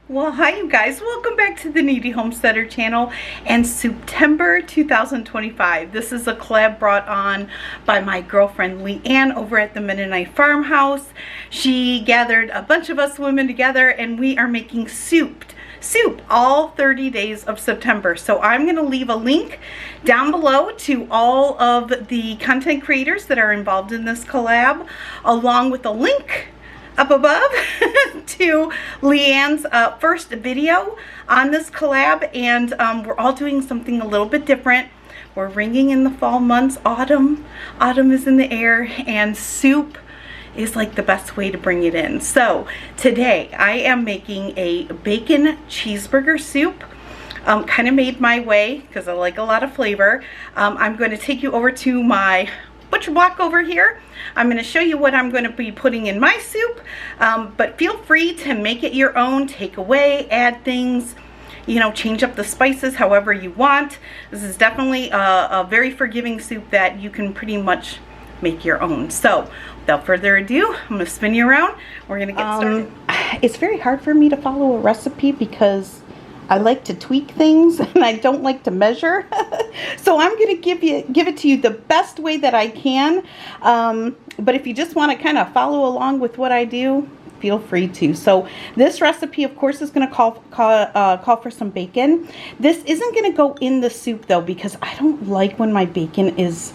Well, hi you guys, welcome back to the Kneady Homesteader channel and Soup-Tember 2025. This is a collab brought on by my girlfriend Leanne over at the Mennonite Farmhouse. She gathered a bunch of us women together and we are making soup all 30 days of September. So I'm going to leave a link down below to all of the content creators that are involved in this collab, along with a link up above to Leanne's first video on this collab. And we're all doing something a little bit different. We're ringing in the fall months. Autumn is in the air, and soup is like the best way to bring it in. So today I am making a bacon cheeseburger soup. Kind of made my way because I like a lot of flavor. I'm going to take you over to my butcher block over here. I'm going to show you what I'm going to be putting in my soup, but feel free to make it your own, take away, add things, you know, change up the spices however you want. This is definitely a very forgiving soup that you can pretty much make your own. So without further ado, I'm going to spin you around. We're going to get started. It's very hard for me to follow a recipe because I like to tweak things and I don't like to measure. So I'm going to give it to you the best way that I can. But if you just want to kind of follow along with what I do, feel free to. So this recipe, of course, is going to call for some bacon. This isn't going to go in the soup though, because I don't like when my bacon is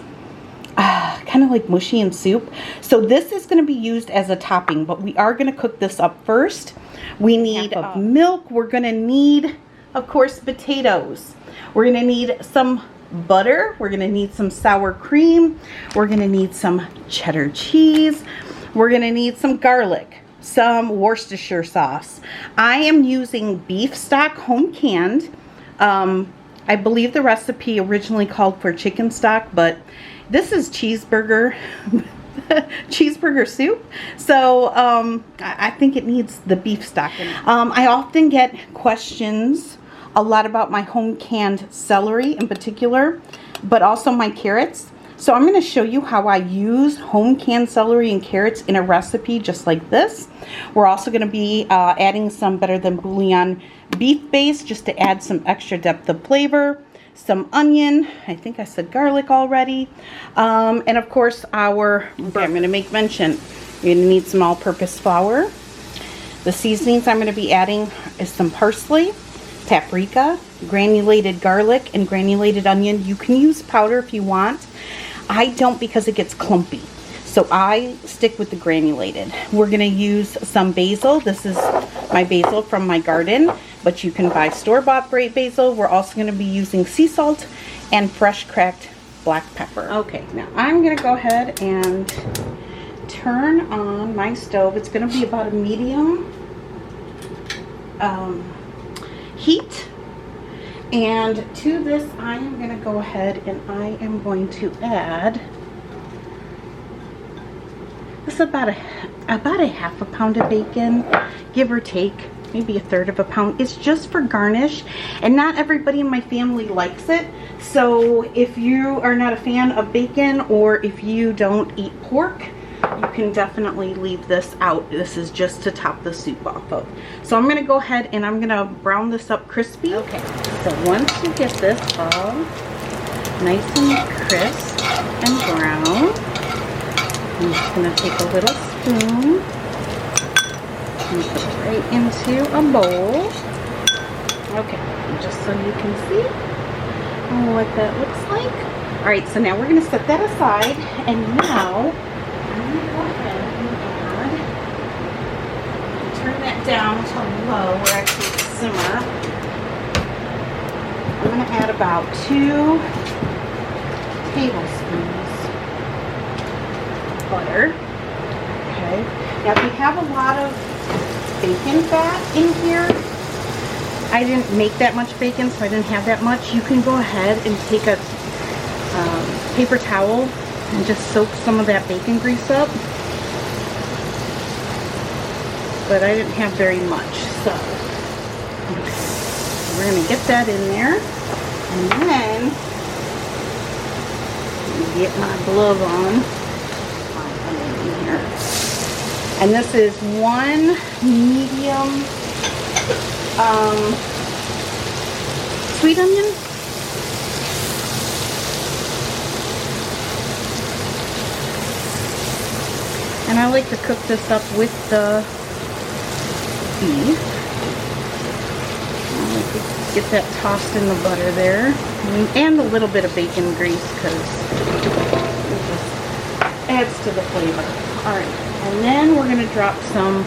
kind of like mushy in soup. So this is going to be used as a topping, but we are going to cook this up first. We need milk. We're going to need, of course, potatoes. We're going to need some butter. We're going to need some sour cream. We're going to need some cheddar cheese. We're going to need some garlic, some Worcestershire sauce. I am using beef stock, home canned. I believe the recipe originally called for chicken stock, but this is cheeseburger soup, so I think it needs the beef stock. I often get questions a lot about my home canned celery in particular, but also my carrots. So I'm going to show you how I use home canned celery and carrots in a recipe just like this. We're also going to be adding some Better Than Bouillon beef base just to add some extra depth of flavor. Some onion, I think I said garlic already, and of course I'm going to make mention, you're going to need some all-purpose flour. The seasonings I'm going to be adding is some parsley, paprika, granulated garlic, and granulated onion. You can use powder if you want. I don't because it gets clumpy, so I stick with the granulated. We're going to use some basil. This is my basil from my garden, but you can buy store-bought basil. We're also going to be using sea salt and fresh cracked black pepper. Okay, now I'm going to go ahead and turn on my stove. It's going to be about a medium heat. And to this, I am going to go ahead and I am going to add this about a half a pound of bacon, give or take. Maybe a third of a pound. It's just for garnish, and not everybody in my family likes it. So if you are not a fan of bacon, or if you don't eat pork, you can definitely leave this out. This is just to top the soup off of. So I'm going to go ahead and I'm going to brown this up crispy. Okay, so once you get this all nice and crisp and brown, I'm just going to take a little spoon and put it right into a bowl. Okay, just so you can see what that looks like. Alright, so now we're going to set that aside, and now I'm going to go ahead and turn that down to low, or actually simmer. I'm going to add about 2 tablespoons of butter. Okay, now if you have a lot of bacon fat in here, I didn't make that much bacon, so I didn't have that much. You can go ahead and take a paper towel and just soak some of that bacon grease up, but I didn't have very much, so we're going to get that in there, and then get my glove on in here. And this is 1 medium sweet onion. And I like to cook this up with the beef. I like to get that tossed in the butter there. And a little bit of bacon grease because it just adds to the flavor. Alright, and then we're going to drop some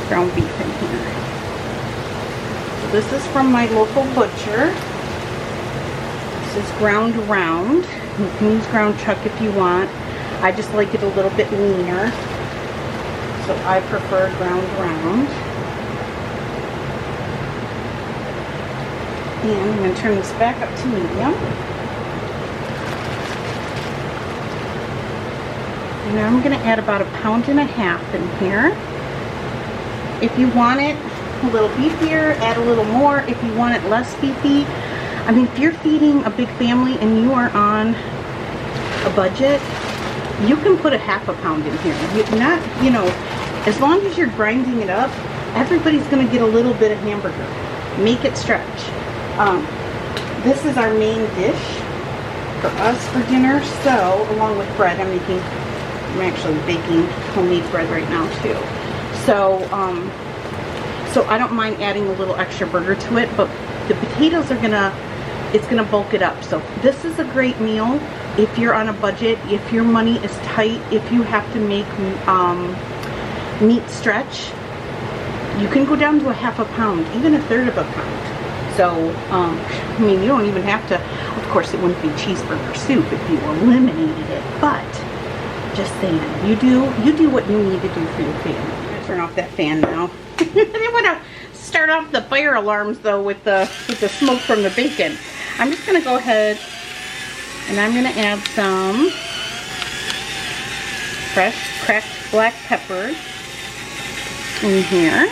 ground beef in here. So this is from my local butcher. This is ground round. You can use ground chuck if you want. I just like it a little bit leaner, so I prefer ground round. And I'm going to turn this back up to medium. And now I'm going to add about 1.5 pounds in here. If you want it a little beefier, add a little more. If you want it less beefy, I mean, if you're feeding a big family and you are on a budget, you can put 0.5 pound in here. Not, you know, as long as you're grinding it up, everybody's going to get a little bit of hamburger. Make it stretch. This is our main dish for us for dinner. So, along with bread, I'm actually baking homemade bread right now too. So, so I don't mind adding a little extra burger to it, but the potatoes are it's gonna bulk it up. So this is a great meal if you're on a budget, if your money is tight, if you have to make meat stretch. You can go down to 0.5 pound, even 1/3 of a pound. So, I mean, you don't even have to, of course it wouldn't be cheeseburger soup if you eliminated it, but just saying, you do what you need to do for your family. I'm gonna turn off that fan now. I didn't want to start off the fire alarms though with the smoke from the bacon. I'm just gonna go ahead and I'm gonna add some fresh cracked black pepper in here.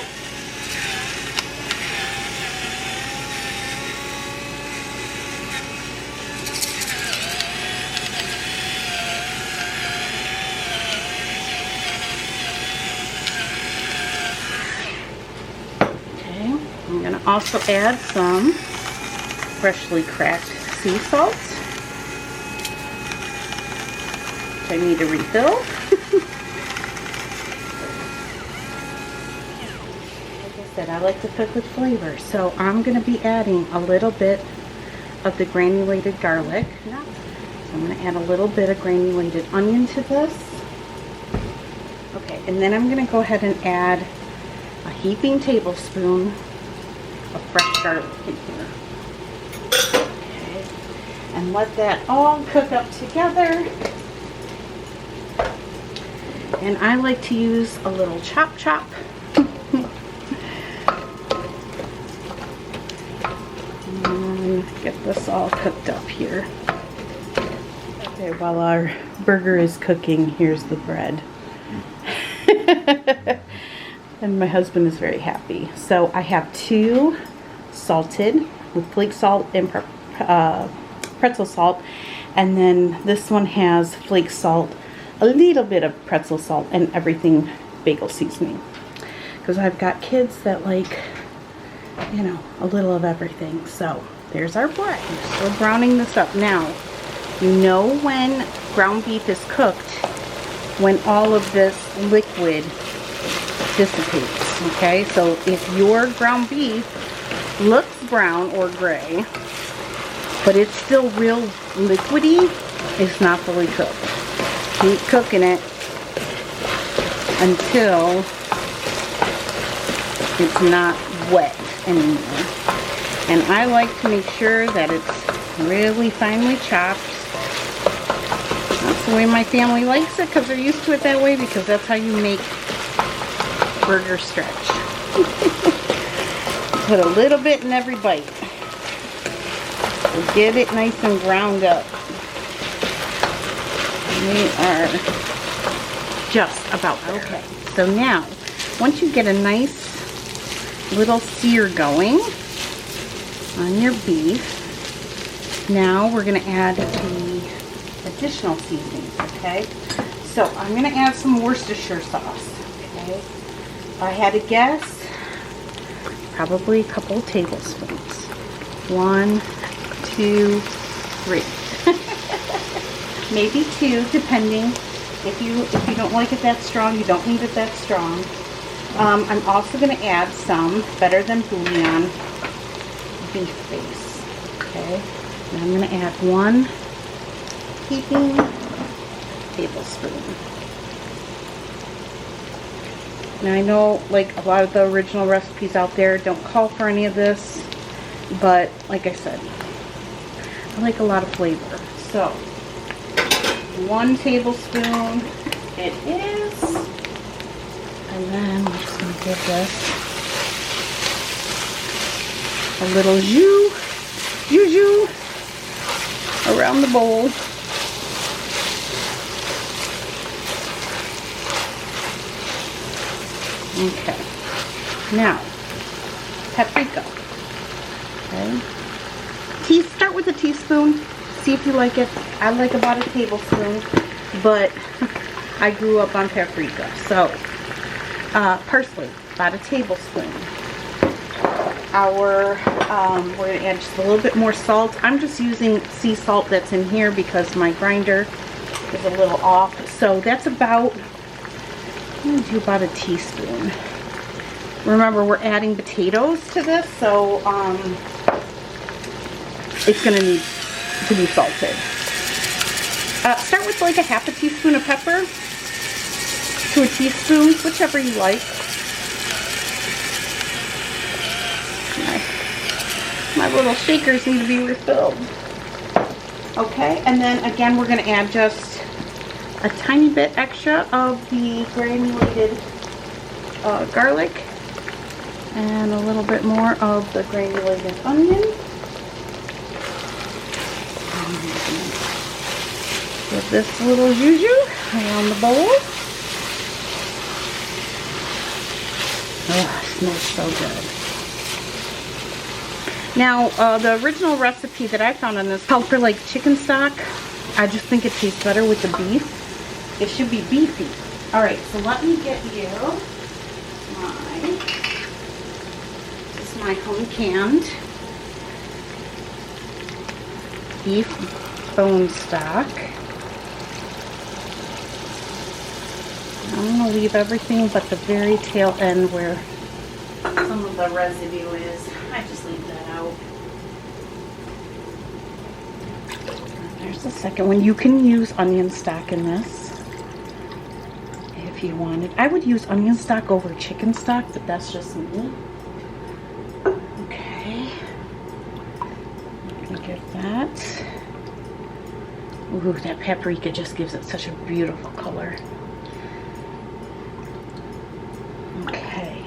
I'm going to also add some freshly cracked sea salt, which I need to refill. Like I said, I like to cook with flavor, so I'm going to be adding a little bit of the granulated garlic. So I'm going to add a little bit of granulated onion to this. Okay, and then I'm going to go ahead and add a heaping tablespoon of fresh garlic in here. Okay, and let that all cook up together. And I like to use a little chop. And get this all cooked up here. Okay, while our burger is cooking, here's the bread. And my husband is very happy. So I have 2 salted with flake salt and pretzel salt. And then this one has flake salt, a little bit of pretzel salt, and everything bagel seasoning. Because I've got kids that like, you know, a little of everything. So there's our bread. We're still browning this up. Now, you know when ground beef is cooked, when all of this liquid dissipates. Okay, so if your ground beef looks brown or gray, but it's still real liquidy, it's not fully cooked. Keep cooking it until it's not wet anymore. And I like to make sure that it's really finely chopped. That's the way my family likes it, because they're used to it that way, because that's how you make burger stretch. Put a little bit in every bite. So get it nice and ground up. We are just about there. Okay, so now, once you get a nice little sear going on your beef, now we're going to add the additional seasonings, okay? So I'm going to add some Worcestershire sauce, okay? If I had to guess, probably a couple of tablespoons. 1, 2, 3. Maybe 2, depending. If you don't like it that strong, you don't need it that strong. I'm also going to add some Better Than Bouillon beef base. Okay, and I'm going to add 1 heaping tablespoon. Now I know like a lot of the original recipes out there don't call for any of this, but like I said, I like a lot of flavor. So 1 tablespoon it is, and then I'm just going to give this a little jus around the bowl. Okay, now paprika. Okay, start with a teaspoon. See if you like it. I like about a tablespoon, but I grew up on paprika. So parsley, about a tablespoon. We're going to add just a little bit more salt. I'm just using sea salt that's in here because my grinder is a little off. So that's about, I'm going to do about a teaspoon. Remember, we're adding potatoes to this, so it's going to need to be salted. Start with like a half a teaspoon of pepper to a teaspoon, whichever you like. My little shakers need to be refilled. Okay, and then again we're going to add just a tiny bit extra of the granulated garlic and a little bit more of the granulated onion. Give this little juju around the bowl. Oh, it smells so good. Now, the original recipe that I found on this called for like chicken stock. I just think it tastes better with the beef. It should be beefy. Alright, so let me get you my home canned beef bone stock. I'm going to leave everything but the very tail end where some of the residue is. I just leave that out. There's the second one. You can use onion stock in this if you wanted. I would use onion stock over chicken stock, but that's just me. Okay. I'm going to give that. Ooh, that paprika just gives it such a beautiful color. Okay.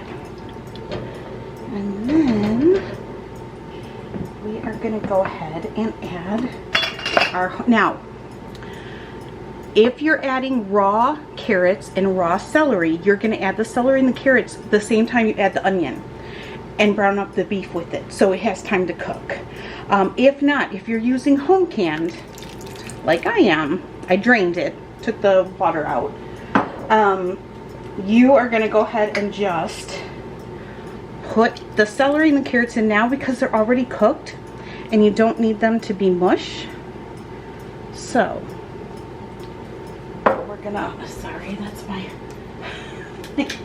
And then we are going to go ahead and add our, now, if you're adding raw carrots and raw celery, you're going to add the celery and the carrots the same time you add the onion and brown up the beef with it so it has time to cook. If not, if you're using home canned, like I am, I drained it, took the water out, you are going to go ahead and just put the celery and the carrots in now because they're already cooked and you don't need them to be mush. So we're gonna, sorry, that's my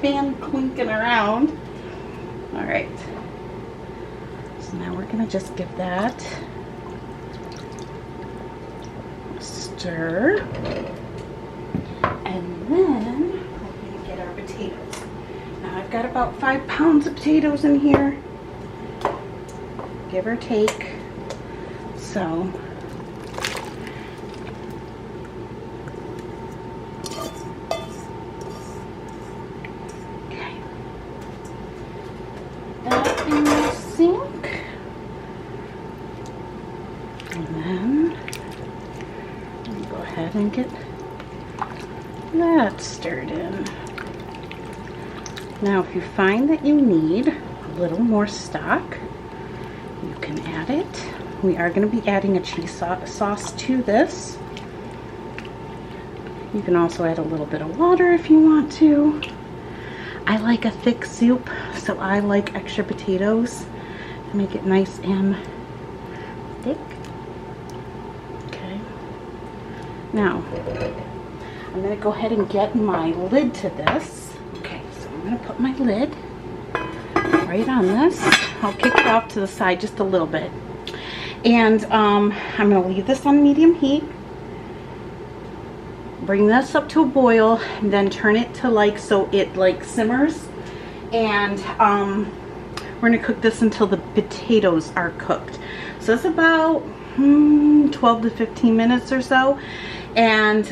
fan clinking around. All right, so now we're gonna just give that a stir, and then we're gonna get our potatoes. Now I've got about 5 pounds of potatoes in here, give or take. So in the sink, and then go ahead and get that stirred in. Now if you find that you need a little more stock, you can add it. We are going to be adding a cheese sauce to this. You can also add a little bit of water if you want to. I like a thick soup, so I like extra potatoes to make it nice and thick. Okay. Now, I'm going to go ahead and get my lid to this. Okay, so I'm going to put my lid right on this. I'll kick it off to the side just a little bit. And I'm going to leave this on medium heat. Bring this up to a boil and then turn it to like, so it like simmers. And we're going to cook this until the potatoes are cooked. So it's about 12 to 15 minutes or so. And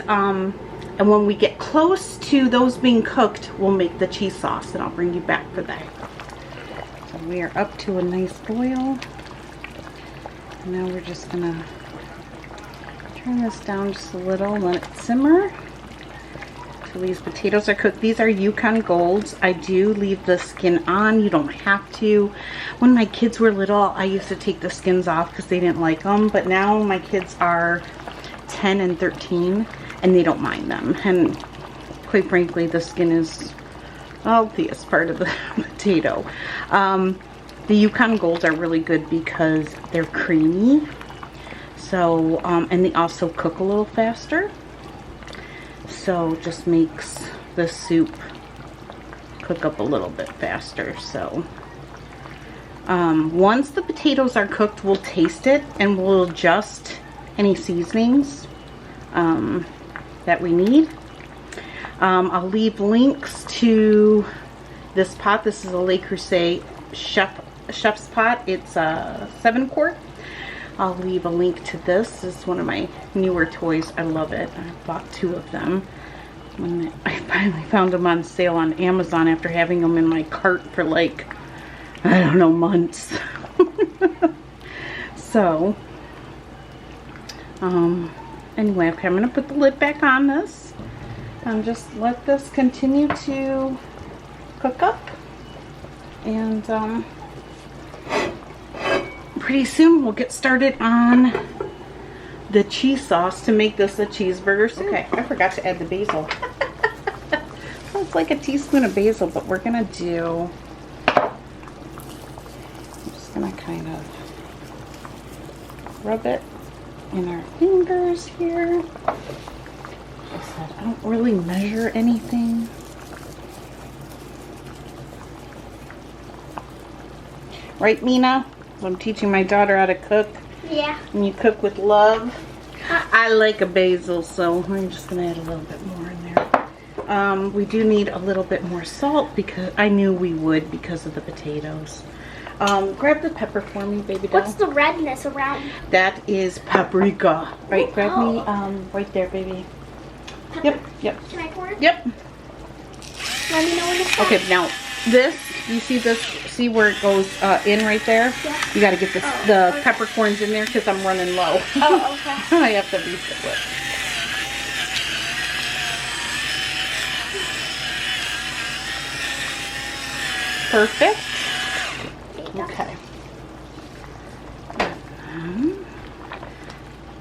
when we get close to those being cooked, we'll make the cheese sauce, and I'll bring you back for that. So we are up to a nice boil. Now we're just gonna turn this down just a little and let it simmer till these potatoes are cooked. These are Yukon Golds. I do leave the skin on. You don't have to. When my kids were little, I used to take the skins off because they didn't like them, but now my kids are 10 and 13 and they don't mind them. And quite frankly, the skin is the healthiest part of the potato. The Yukon Golds are really good because they're creamy. So, and they also cook a little faster. So it just makes the soup cook up a little bit faster. So, once the potatoes are cooked, we'll taste it and we'll adjust any seasonings that we need. I'll leave links to this pot. This is a Le Creuset chef's pot. It's a 7-quart. I'll leave a link to this. This is one of my newer toys. I love it. I bought 2 of them when I finally found them on sale on Amazon after having them in my cart for like, I don't know, months. So anyway, okay, I'm gonna put the lid back on this and just let this continue to cook up. And pretty soon we'll get started on the cheese sauce to make this a cheeseburger soup. Okay, I forgot to add the basil. So it's like a teaspoon of basil, but we're gonna do, I'm just gonna kind of rub it in our fingers here. Like I said, I don't really measure anything. Right, Mina? I'm teaching my daughter how to cook. Yeah. And you cook with love. I like a basil, so I'm just going to add a little bit more in there. We do need a little bit more salt because I knew we would because of the potatoes. Grab the pepper for me, baby doll. What's the redness around? That is paprika. Right, grab me right there, baby. Pepper. Yep. Can I pour it? Yep. Let me know when it's done. Okay, now this, you see this, see where it goes in right there? Yeah. You got to get this, the peppercorns in there because I'm running low. Oh, okay. I have to refill it. Perfect. Okay.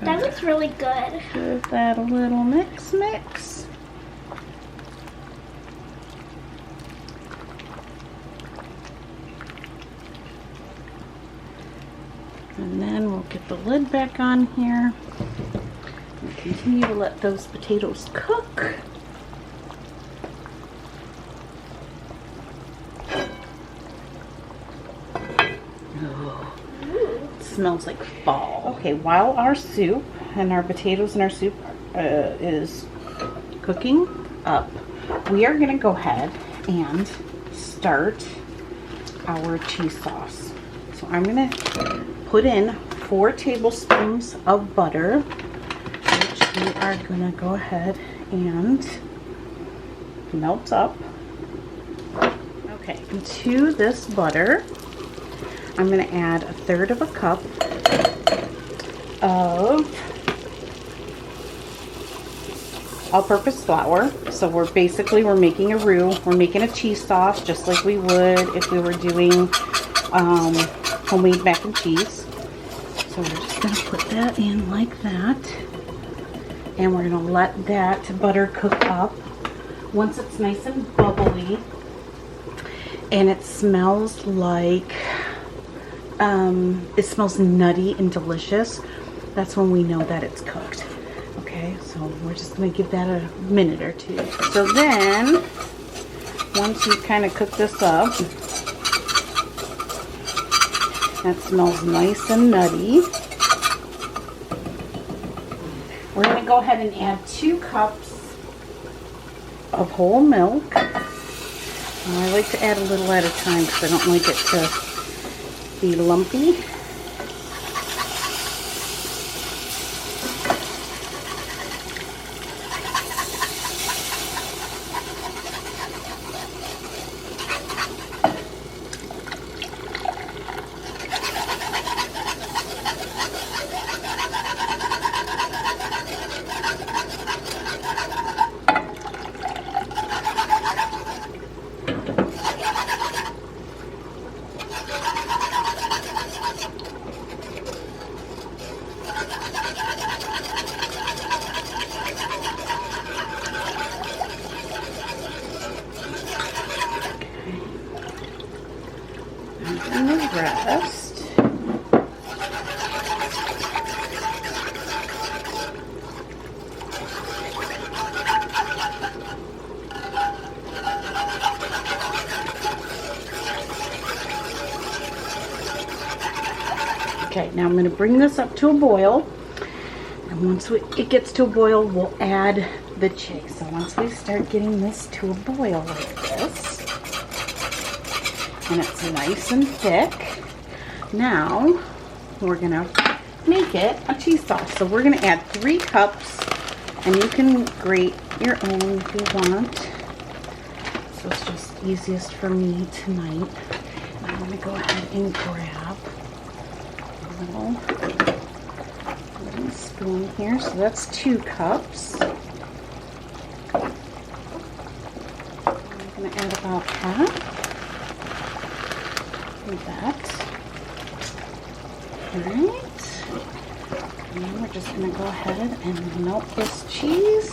That looks really good. Give that a little mix. And then we'll get the lid back on here and continue to let those potatoes cook. Oh, it smells like fall. Okay, while our soup and our potatoes and our soup is cooking up, we are going to go ahead and start our cheese sauce. So I'm going to put in 4 tablespoons of butter, which we are going to go ahead and melt up. Okay, into this butter, I'm going to add 1/3 of a cup of all-purpose flour. So we're making a roux. We're making a cheese sauce just like we would if we were doing homemade mac and cheese. So we're just going to put that in like that. And we're going to let that butter cook up. Once it's nice and bubbly, and it smells like, it smells nutty and delicious. That's when we know that it's cooked. Okay, so we're just gonna give that a minute or two. So then, once you kind of cook this up, that smells nice and nutty. We're going to go ahead and add 2 cups of whole milk. I like to add a little at a time because I don't like it to be lumpy. And the rest. Okay, now I'm going to bring this up to a boil. And once it gets to a boil, we'll add the chicks. So once we start getting this to a boil like this, and it's nice and thick, now we're going to make it a cheese sauce. So we're going to add 3 cups, and you can grate your own if you want. So it's just easiest for me tonight. I'm going to go ahead and grab a little spoon here. So that's 2 cups. I'm going to add about half of that. Alright. And then we're just going to go ahead and melt this cheese.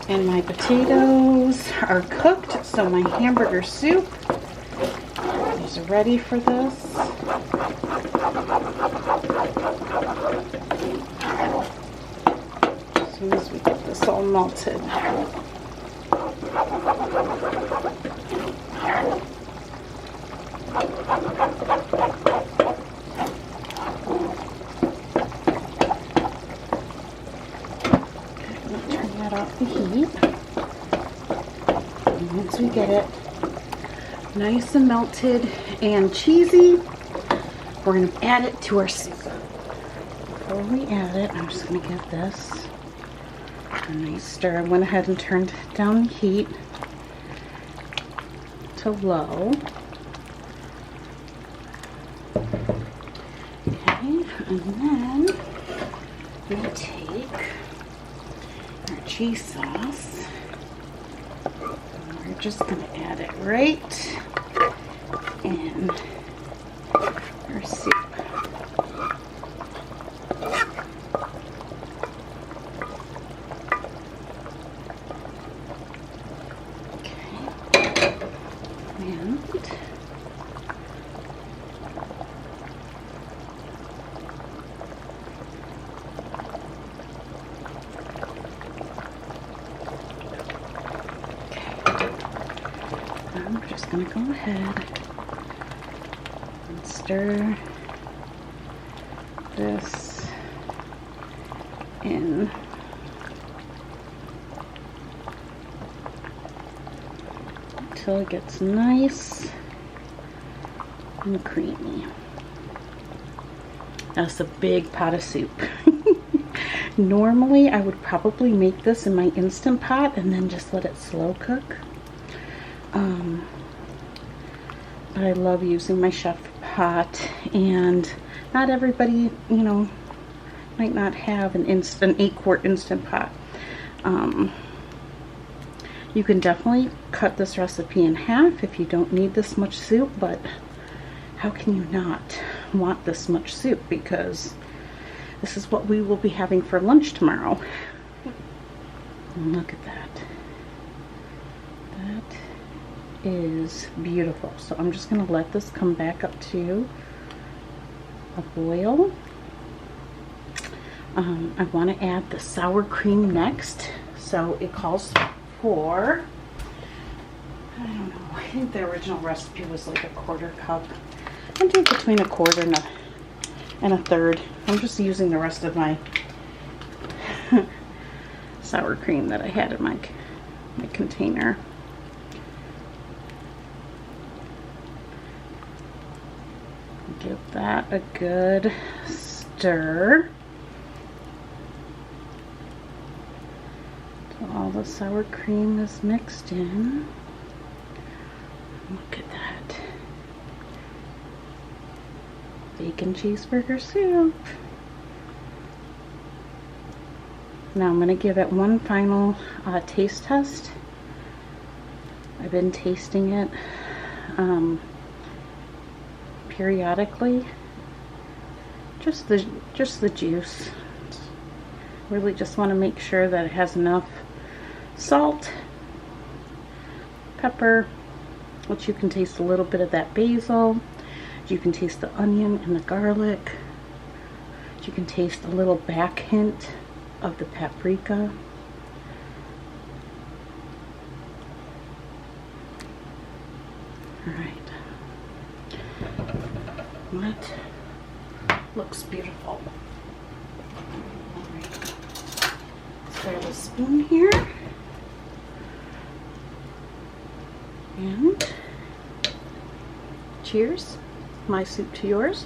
And my potatoes are cooked, so my hamburger soup is ready for this. As soon as we get this all melted. Off the heat. And once we get it nice and melted and cheesy, we're going to add it to our soup. Before we add it, I'm just going to give this a nice stir. I went ahead and turned down the heat to low. Okay, and then we take our cheese sauce. And we're just going to add it right in our soup. I'm just going to go ahead and stir this in. Until it gets nice and creamy. That's a big pot of soup. Normally, I would probably make this in my Instant Pot and then just let it slow cook. But I love using my Chef Pot, and not everybody, you know, might not have an 8-quart Instant Pot. You can definitely cut this recipe in half if you don't need this much soup, but how can you not want this much soup? Because this is what we will be having for lunch tomorrow. And look at that. is beautiful. So I'm just going to let this come back up to a boil. I want to add the sour cream next. So it calls for, I don't know, I think the original recipe was like a 1/4 cup. I do between 1/4 and a 1/3. I'm just using the rest of my sour cream that I had in my container. Give that a good stir. So all the sour cream is mixed in. Look at that. Bacon cheeseburger soup. Now I'm going to give it one final taste test. I've been tasting it periodically. Just the juice. Really just want to make sure that it has enough salt, pepper, which you can taste a little bit of that basil. You can taste the onion and the garlic. You can taste a little back hint of the paprika. All right. That looks beautiful. All right. Let's grab a spoon here. And cheers. My soup to yours.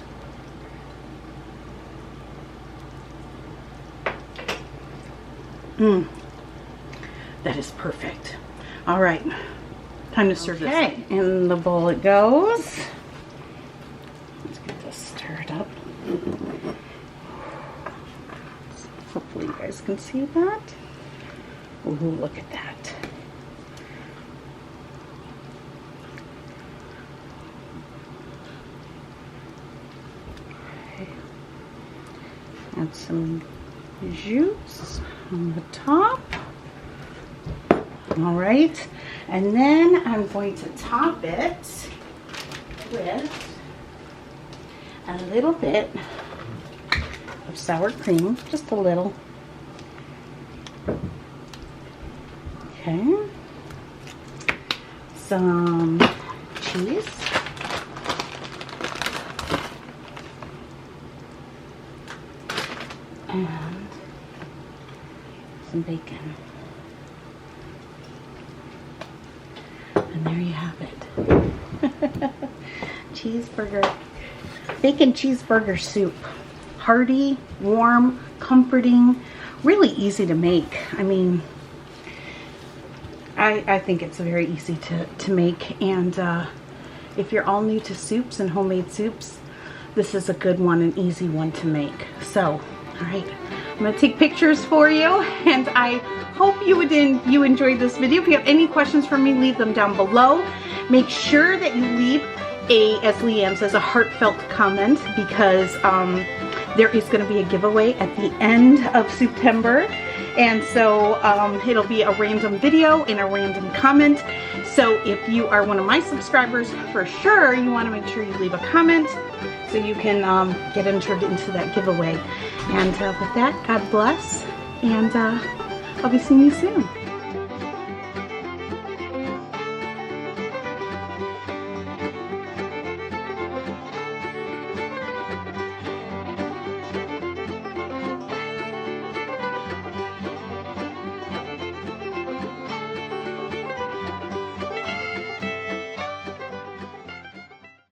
That is perfect. All right, time to serve this. Okay, in the bowl it goes. Let's get this stirred up. Hopefully you guys can see that. Ooh, look at that. Okay. Add some juice on the top. All right, and then I'm going to top it with a little bit of sour cream, just a little. Okay, some cheese. And some bacon. And there you have it. Cheeseburger, bacon cheeseburger soup. Hearty, warm, comforting, really easy to make. I mean, I think it's very easy to make. And if you're all new to soups and homemade soups, this is a good one, an easy one to make. So, all right, I'm gonna take pictures for you, and I hope you enjoyed this video. If you have any questions for me, leave them down below. Make sure that you leave as Leanne says, a heartfelt comment, because there is going to be a giveaway at the end of Souptember, and so it'll be a random video and a random comment. So if you are one of my subscribers, for sure you want to make sure you leave a comment so you can get entered into that giveaway. And with that, God bless, and I'll be seeing you soon.